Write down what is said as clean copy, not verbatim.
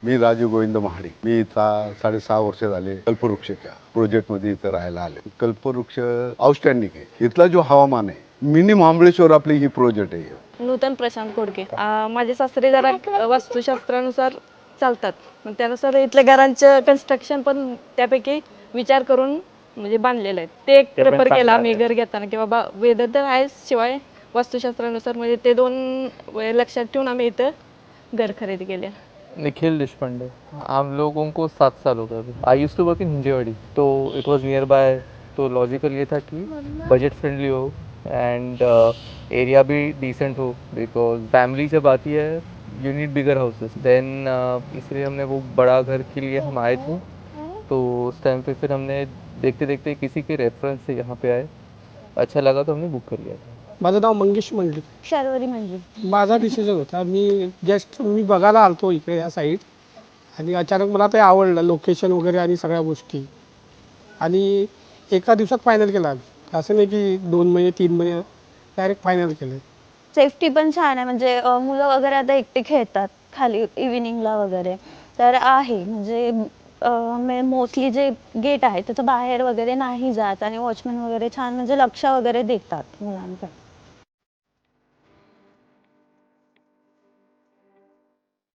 मी राजू गोविंद महाडिक. मी इथं 6.5 वर्ष झाले कल्पवृक्षच्या प्रोजेक्टमध्ये इथं राहायला आले. कल्पवृक्ष आउटस्टँडिंग आहे. इथला जो हवामान आहे मिनी महाबळेश्वर आपली ही प्रोजेक्ट आहे. नूतन प्रशांत कोडके. माझे सासरे जरा वास्तुशास्त्रानुसार चालतात, मग त्यानुसार इथल्या घरांचं कन्स्ट्रक्शन पण त्यापैकी विचार करून म्हणजे बांधलेलं आहे. ते एक प्रेफर केलं आम्ही घर घेताना की बाबा वेदर तर आहे, शिवाय वास्तुशास्त्रानुसार म्हणजे ते दोन लक्षात ठेवून आम्ही इथं घर खरेदी केले. निखिल देशपांडे. हम लोगों को 7 साल हो गए अभी. I used to work in Hinjewadi, तो इट वॉज नियर बाय. तो लॉजिकल ये था कि बजट फ्रेंडली हो एंड एरिया भी डिसेंट हो, बिकॉज फैमिली जब आती है you need bigger houses. Then इसलिए हमने वो बड़ा घर के लिए हम आए थे. तो उस टाइम पे फिर हमने देखते देखते किसी के रेफरेंस से यहाँ पे आए, अच्छा लगा तो हमने बुक कर लिया था. माझं नाव मंगेश मंडलिक. शर्वरी म्हणजे माझा डिसिजन होता. मी बघायला आलतो इकडे या साईड आणि अचानक मला ते आवडलं, लोकेशन वगैरे आणि सगळ्या गोष्टी, आणि एका दिवसात फायनल केला आम्ही. असं नाही की 2 महिने 3 महिने, डायरेक्ट फायनल केलं. सेफ्टी पण छान आहे, म्हणजे मुलं वगैरे आता एकटे खेळतात खाली इव्हिनिंगला वगैरे, तर आहे म्हणजे मोस्टली जे गेट आहे त्याचं बाहेर वगैरे नाही जात, आणि वॉचमॅन वगैरे छान म्हणजे लक्ष वगैरे देतात मुलांकडे.